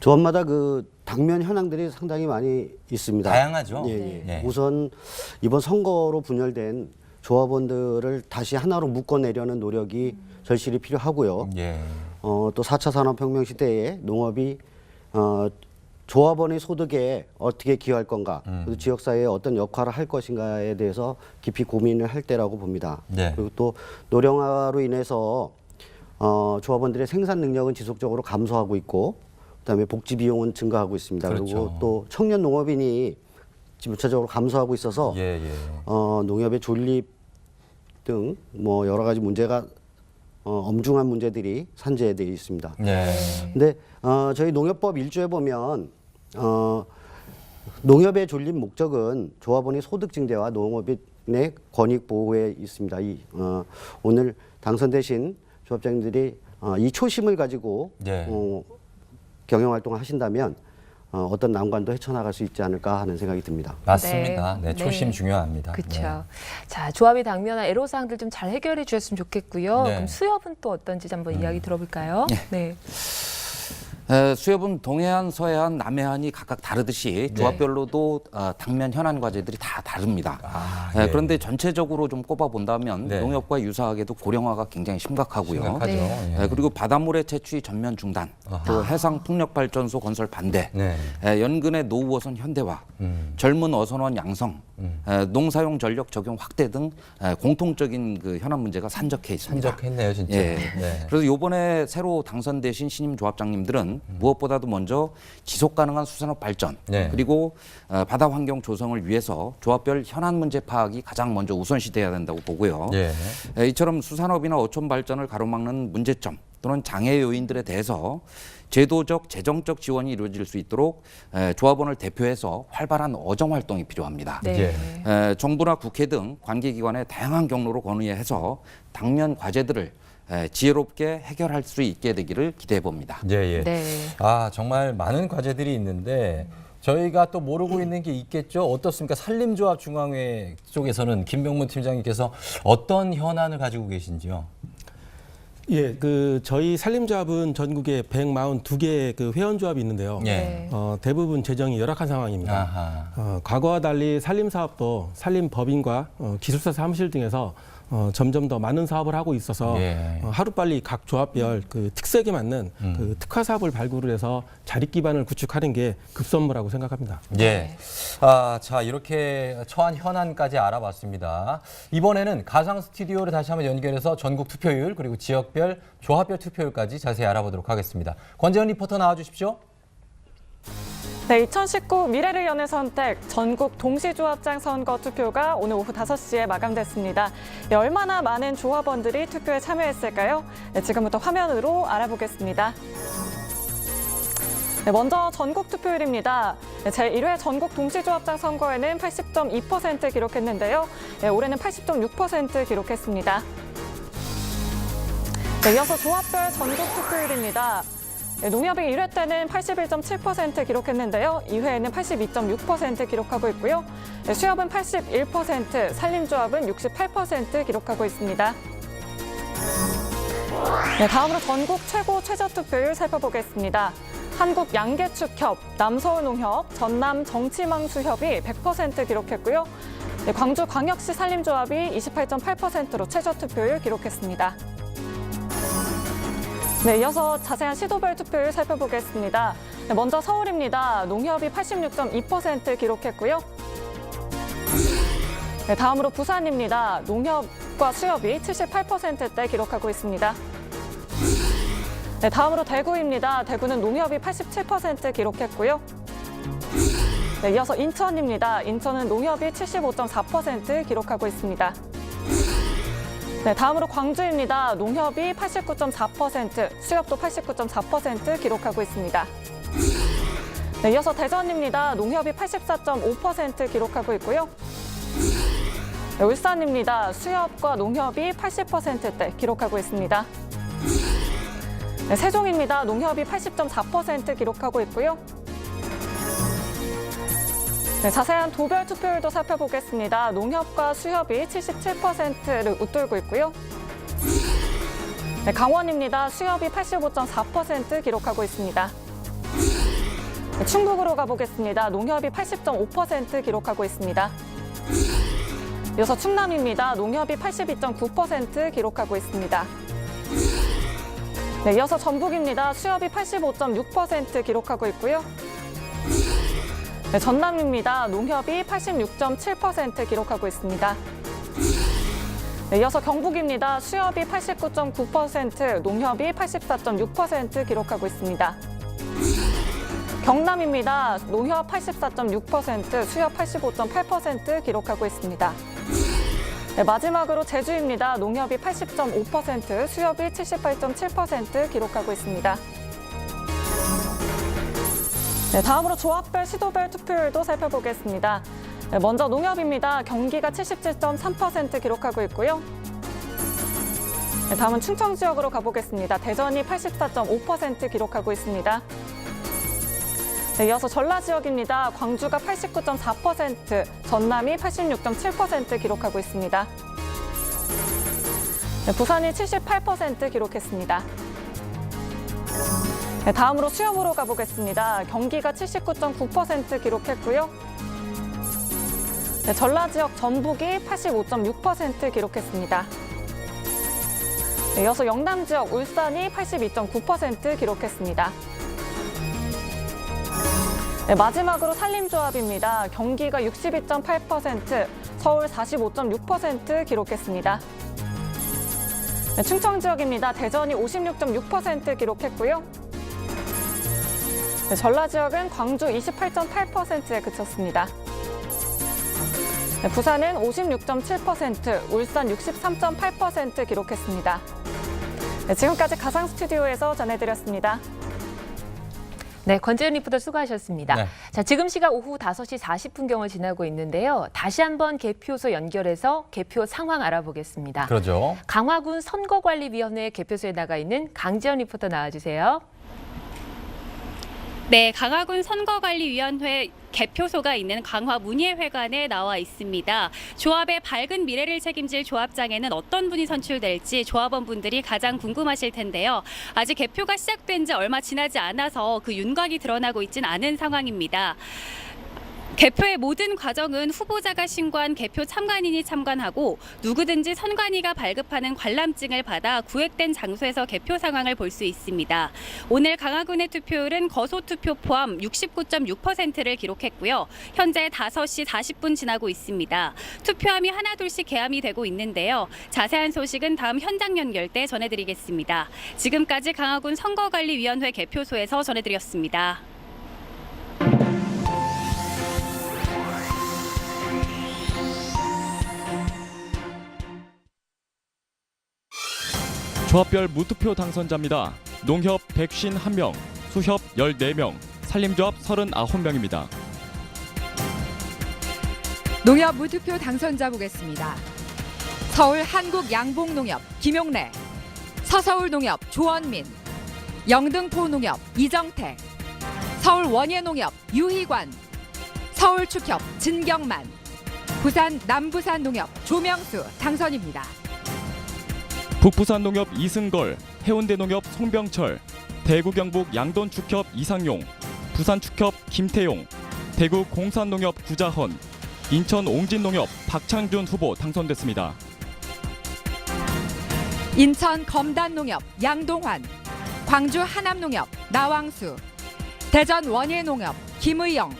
조합마다 그 당면 현황들이 상당히 많이 있습니다. 다양하죠. 예. 네. 우선 이번 선거로 분열된 조합원들을 다시 하나로 묶어내려는 노력이 절실히 필요하고요. 예. 또 4차 산업혁명 시대에 농업이 조합원의 소득에 어떻게 기여할 건가, 그리고 지역사회에 어떤 역할을 할 것인가에 대해서 깊이 고민을 할 때라고 봅니다. 네. 그리고 또 노령화로 인해서 조합원들의 생산 능력은 지속적으로 감소하고 있고, 그다음에 복지 비용은 증가하고 있습니다. 그렇죠. 그리고 또 청년 농업인이 전체적으로 감소하고 있어서 예. 농협의 존립 등 뭐 여러 가지 문제가 엄중한 문제들이 산재되어 있습니다. 네. 근데 저희 농협법 1조에 보면 농협의 존립 목적은 조합원의 소득 증대와 농업인의 권익 보호에 있습니다. 오늘 당선되신 조합장님들이 이 초심을 가지고 네. 경영 활동을 하신다면 어떤 난관도 헤쳐나갈 수 있지 않을까 하는 생각이 듭니다. 맞습니다. 네, 네. 초심 중요합니다. 그렇죠. 네. 자, 조합이 당면한 애로사항들 좀 잘 해결해 주셨으면 좋겠고요. 네. 그럼 수협은 또 어떤지 한번 이야기 들어볼까요? 네. 수협은 동해안, 서해안, 남해안이 각각 다르듯이 네. 조합별로도 당면 현안 과제들이 다 다릅니다. 예. 그런데 전체적으로 좀 꼽아본다면 네. 농협과 유사하게도 고령화가 굉장히 심각하고요. 심각하죠. 네. 예. 그리고 바닷물의 채취 전면 중단, 또 해상 풍력발전소 건설 반대, 네. 연근의 노후 어선 현대화, 젊은 어선원 양성, 농사용 전력 적용 확대 등 공통적인 그 현안 문제가 산적해 있습니다. 산적했네요, 진짜. 예. 네. 그래서 이번에 새로 당선되신 신임 조합장님들은 무엇보다도 먼저 지속 가능한 수산업 발전 네. 그리고 바다 환경 조성을 위해서 조합별 현안 문제 파악이 가장 먼저 우선시돼야 된다고 보고요. 예. 이처럼 수산업이나 어촌 발전을 가로막는 문제점 또는 장애 요인들에 대해서 제도적, 재정적 지원이 이루어질 수 있도록 조합원을 대표해서 활발한 어정 활동이 필요합니다. 네. 정부나 국회 등 관계기관의 다양한 경로로 건의해서 당면 과제들을 지혜롭게 해결할 수 있게 되기를 기대해 봅니다. 예. 네. 정말 많은 과제들이 있는데 저희가 또 모르고 있는 게 있겠죠. 어떻습니까? 산림조합 중앙회 쪽에서는 김병문 팀장님께서 어떤 현안을 가지고 계신지요? 예, 그 저희 산림조합은 전국에 142개의 그 회원조합이 있는데요. 예. 대부분 재정이 열악한 상황입니다. 아하. 과거와 달리 산림사업도 산림법인과 기술사 사무실 등에서 점점 더 많은 사업을 하고 있어서 예. 하루빨리 각 조합별 그 특색에 맞는 그 특화 사업을 발굴을 해서 자립 기반을 구축하는 게 급선무라고 생각합니다. 예. 자, 이렇게 처한 현안까지 알아봤습니다. 이번에는 가상 스튜디오를 다시 한번 연결해서 전국 투표율 그리고 지역별, 조합별 투표율까지 자세히 알아보도록 하겠습니다. 권재현 리포터 나와주십시오. 네, 2019 미래를 여는 선택 전국 동시조합장 선거 투표가 오늘 오후 5시에 마감됐습니다. 네, 얼마나 많은 조합원들이 투표에 참여했을까요? 네, 지금부터 화면으로 알아보겠습니다. 네, 먼저 전국 투표율입니다. 네, 제1회 전국 동시조합장 선거에는 80.2% 기록했는데요. 네, 올해는 80.6% 기록했습니다. 네, 이어서 조합별 전국 투표율입니다. 네, 농협이 1회 때는 81.7% 기록했는데요. 2회에는 82.6% 기록하고 있고요. 네, 수협은 81%, 산림조합은 68% 기록하고 있습니다. 네, 다음으로 전국 최고 최저 투표율 살펴보겠습니다. 한국양계축협, 남서울농협, 전남정치망수협이 100% 기록했고요. 네, 광주광역시 산림조합이 28.8%로 최저 투표율 기록했습니다. 네, 이어서 자세한 시도별 투표율 살펴보겠습니다. 네, 먼저 서울입니다. 농협이 86.2% 기록했고요. 네, 다음으로 부산입니다. 농협과 수협이 78%대 기록하고 있습니다. 네, 다음으로 대구입니다. 대구는 농협이 87% 기록했고요. 네, 이어서 인천입니다. 인천은 농협이 75.4% 기록하고 있습니다. 네, 다음으로 광주입니다. 농협이 89.4%, 수협도 89.4% 기록하고 있습니다. 네, 이어서 대전입니다. 농협이 84.5% 기록하고 있고요. 네, 울산입니다. 수협과 농협이 80%대 기록하고 있습니다. 네, 세종입니다. 농협이 80.4% 기록하고 있고요. 네, 자세한 도별 투표율도 살펴보겠습니다. 농협과 수협이 77%를 웃돌고 있고요. 네, 강원입니다. 수협이 85.4% 기록하고 있습니다. 네, 충북으로 가보겠습니다. 농협이 80.5% 기록하고 있습니다. 이어서 충남입니다. 농협이 82.9% 기록하고 있습니다. 네, 이어서 전북입니다. 수협이 85.6% 기록하고 있고요. 네, 전남입니다. 농협이 86.7% 기록하고 있습니다. 네, 이어서 경북입니다. 수협이 89.9%, 농협이 84.6% 기록하고 있습니다. 경남입니다. 농협 84.6%, 수협 85.8% 기록하고 있습니다. 네, 마지막으로 제주입니다. 농협이 80.5%, 수협이 78.7% 기록하고 있습니다. 네, 다음으로 조합별 시도별 투표율도 살펴보겠습니다. 네, 먼저 농협입니다. 경기가 77.3% 기록하고 있고요. 네, 다음은 충청 지역으로 가보겠습니다. 대전이 84.5% 기록하고 있습니다. 네, 이어서 전라 지역입니다. 광주가 89.4%, 전남이 86.7% 기록하고 있습니다. 네, 부산이 78% 기록했습니다. 네, 다음으로 수협으로 가보겠습니다. 경기가 79.9% 기록했고요. 네, 전라 지역 전북이 85.6% 기록했습니다. 네, 이어서 영남 지역 울산이 82.9% 기록했습니다. 네, 마지막으로 산림조합입니다. 경기가 62.8%, 서울 45.6% 기록했습니다. 네, 충청 지역입니다. 대전이 56.6% 기록했고요. 네, 전라 지역은 광주 28.8%에 그쳤습니다. 네, 부산은 56.7%, 울산 63.8% 기록했습니다. 네, 지금까지 가상 스튜디오에서 전해드렸습니다. 네, 권재은 리포터 수고하셨습니다. 네. 자, 지금 시각 오후 5시 40분경을 지나고 있는데요. 다시 한번 개표소 연결해서 개표 상황 알아보겠습니다. 그러죠. 강화군 선거관리위원회 개표소에 나가 있는 강지연 리포터 나와주세요. 네, 강화군 선거관리위원회 개표소가 있는 강화 문예회관에 나와 있습니다. 조합의 밝은 미래를 책임질 조합장에는 어떤 분이 선출될지 조합원분들이 가장 궁금하실 텐데요. 아직 개표가 시작된 지 얼마 지나지 않아서 그 윤곽이 드러나고 있진 않은 상황입니다. 개표의 모든 과정은 후보자가 신고한 개표 참관인이 참관하고 누구든지 선관위가 발급하는 관람증을 받아 구획된 장소에서 개표 상황을 볼 수 있습니다. 오늘 강화군의 투표율은 거소 투표 포함 69.6%를 기록했고요. 현재 5시 40분 지나고 있습니다. 투표함이 하나둘씩 개함이 되고 있는데요. 자세한 소식은 다음 현장 연결 때 전해드리겠습니다. 지금까지 강화군 선거관리위원회 개표소에서 전해드렸습니다. 조합별 무투표 당선자입니다. 농협 151명, 수협 14명, 산림조합 39명입니다. 농협 무투표 당선자 보겠습니다. 서울 한국양봉농협 김용래, 서서울농협 조원민, 영등포농협 이정택, 서울 원예농협 유희관, 서울축협 진경만, 부산 남부산농협 조명수 당선입니다. 북부산농협 이승걸, 해운대농협 송병철, 대구경북 양돈축협 이상용, 부산축협 김태용, 대구 공산농협 구자헌, 인천 옹진농협 박창준 후보 당선됐습니다. 인천 검단농협 양동환, 광주 하남농협 나왕수, 대전 원예농협 김의영,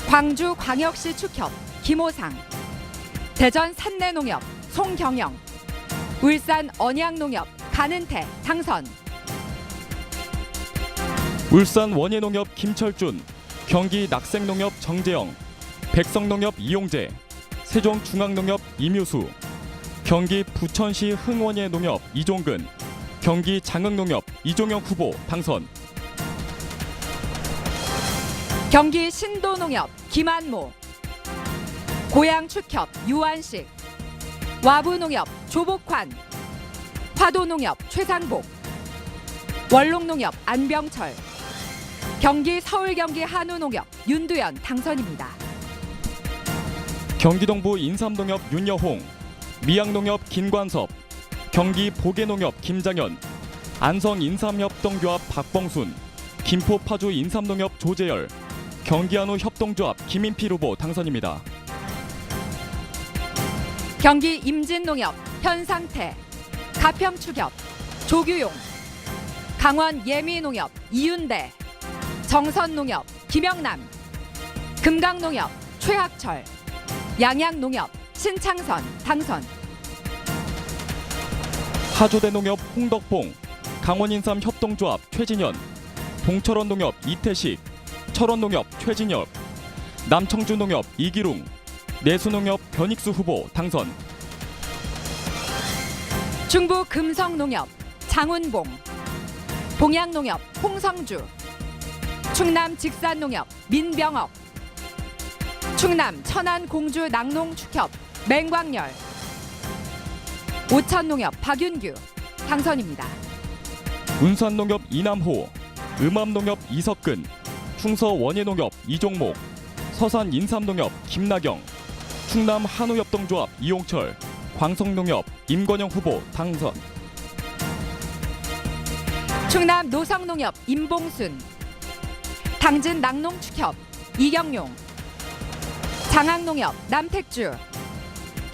광주 광역시 축협 김호상, 대전 산내농협 송경영, 울산 언양농협 간은태 당선. 울산 원예농협 김철준, 경기 낙생농협 정재영, 백성농협 이용재, 세종중앙농협 이뮤수, 경기 부천시 흥원예농협 이종근, 경기 장흥농협 이종영 후보 당선. 경기 신도농협 김한모, 고양축협 유한식, 와부농협 조복환, 화도농협 최상복, 원롱농협 안병철, 경기 서울경기 한우농협 윤두현 당선입니다. 경기 동부 인삼농협 윤여홍, 미양농협 김관섭, 경기 보계농협 김장현, 안성 인삼협동조합 박봉순, 김포 파주 인삼농협 조재열, 경기 한우 협동조합 김인필 후보 당선입니다. 경기 임진농협 현상태, 가평축협 조규용, 강원 예미농협 이윤대, 정선농협 김영남, 금강농협 최학철, 양양농협 신창선 당선. 하조대농협 홍덕봉, 강원인삼 협동조합 최진현, 동철원농협 이태식, 철원농협 최진혁, 남청주농협 이기룽, 내수농협 변익수 후보 당선. 중부 금성농협 장운봉, 봉양농협 홍성주, 충남 직산농협 민병업, 충남 천안공주 낙농축협 맹광열, 오천농협 박윤규 당선입니다. 운산농협 이남호, 음암농협 이석근, 충서원예농협 이종목, 서산인삼농협 김나경, 충남 한우협동조합 이용철, 광성농협 임건영 후보 당선. 충남 노성농협 임봉순, 당진 낙농축협 이경용, 장항농협 남택주,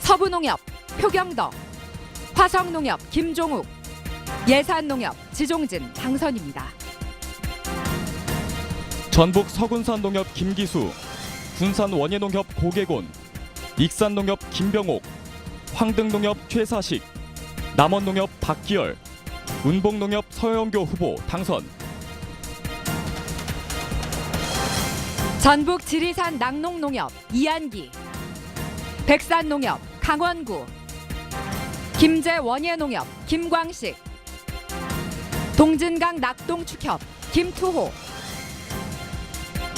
서부농협 표경덕, 화성농협 김종욱, 예산농협 지종진 당선입니다. 전북 서군산농협 김기수, 군산원예농협 고계곤, 익산농협 김병옥, 황등농협 최사식, 남원농협 박기열, 운봉농협 서영교 후보 당선. 전북 지리산 낙농농협 이한기, 백산농협 강원구, 김제원예농협 김광식, 동진강 낙동축협 김투호,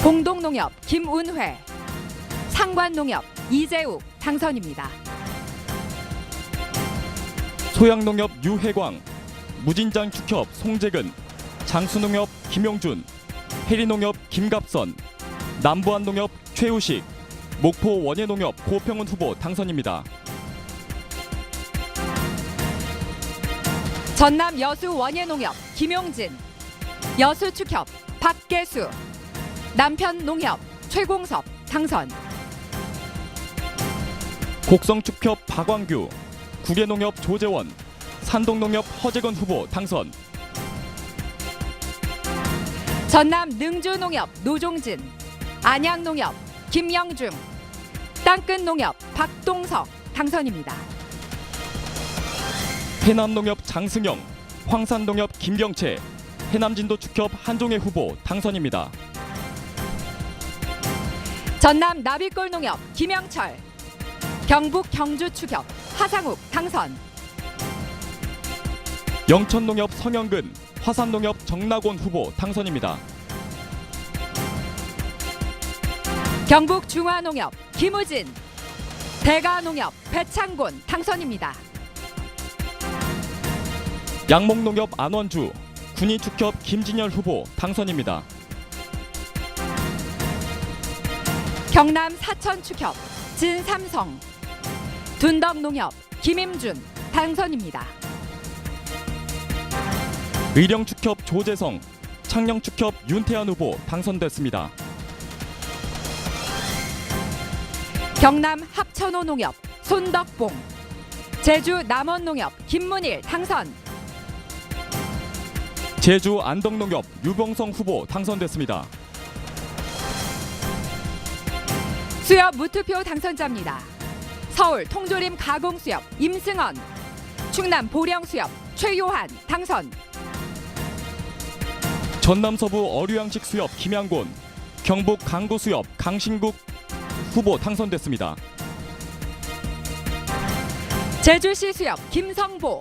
공동농협 김운회, 상관농협 이재욱 당선입니다. 소양농협 유혜광, 무진장축협 송재근, 장수농협 김용준, 해리농협 김갑선, 남부안농협 최우식, 목포 원예농협 고평은 후보 당선입니다. 전남 여수 원예농협 김용진, 여수축협 박계수, 남편농협 최공섭 당선. 곡성축협 박광규, 구계농협 조재원, 산동농협 허재건 후보 당선. 전남 능주농협 노종진, 안양농협 김영중, 땅끝농협 박동석 당선입니다. 해남농협 장승영, 황산농협 김경채, 해남진도축협 한종혜 후보 당선입니다. 전남 나비골농협 김영철, 경북 경주축협 하상욱 당선. 영천농협 성영근, 화산농협 정낙원 후보 당선입니다. 경북중화농협 김우진, 대가농협 배창곤 당선입니다. 양목농협 안원주, 군위축협 김진열 후보 당선입니다. 경남 사천축협 진삼성, 둔덕농협 김임준 당선입니다. 의령축협 조재성, 창녕축협 윤태한 후보 당선됐습니다. 경남 합천호농협 손덕봉, 제주 남원농협 김문일 당선. 제주 안덕농협 유봉성 후보 당선됐습니다. 수협 무투표 당선자입니다. 서울 통조림 가공수협 임승헌, 충남 보령수협 최요한 당선. 전남 서부 어류양식 수협 김양곤, 경북 강구수협 강신국 후보 당선됐습니다. 제주시 수협 김성보,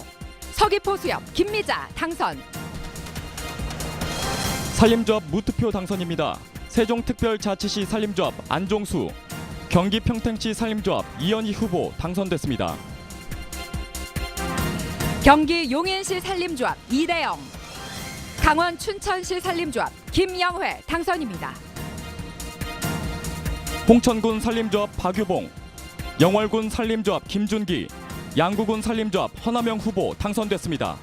서귀포 수협 김미자 당선. 산림조합 무투표 당선입니다. 세종특별자치시 산림조합 안종수, 경기 평택시 산림조합 이현희 후보 당선됐습니다. 경기 용인시 산림조합 이대영, 강원 춘천시 산림조합 김영회 당선입니다. 홍천군 산림조합 박유봉, 영월군 산림조합 김준기, 양구군 산림조합 허남영 후보 당선됐습니다.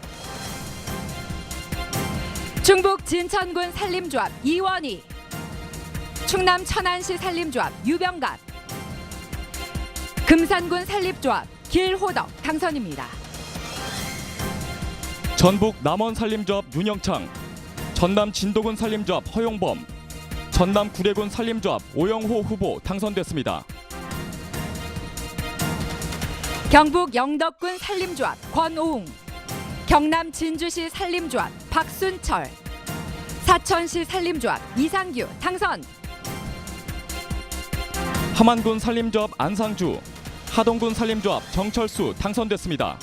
충북 진천군 산림조합 이원희, 충남 천안시 산림조합 유병갑, 금산군 산림조합 길호덕 당선입니다. 전북 남원 산림조합 윤영창, 전남 진도군 산림조합 허용범, 전남 구례군 산림조합 오영호 후보 당선됐습니다. 경북 영덕군 산림조합 권오웅, 경남 진주시 산림조합 박순철, 사천시 산림조합 이상규 당선. 함안군 산림조합 안상주, 하동군 산림조합 정철수 당선됐습니다.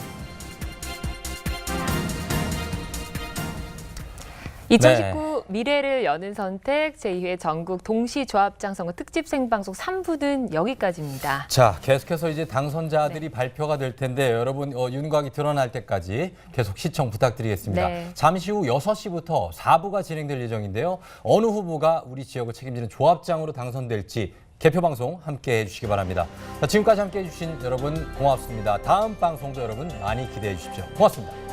2019 미래를 여는 선택 제2회 전국 동시조합장 선거 특집 생방송 3부는 여기까지입니다. 자, 계속해서 이제 당선자들이 발표가 될 텐데 여러분 윤곽이 드러날 때까지 계속 시청 부탁드리겠습니다. 네. 잠시 후 6시부터 4부가 진행될 예정인데요. 어느 후보가 우리 지역을 책임지는 조합장으로 당선될지 개표 방송 함께 해주시기 바랍니다. 자, 지금까지 함께 해주신 여러분 고맙습니다. 다음 방송도 여러분 많이 기대해 주십시오. 고맙습니다.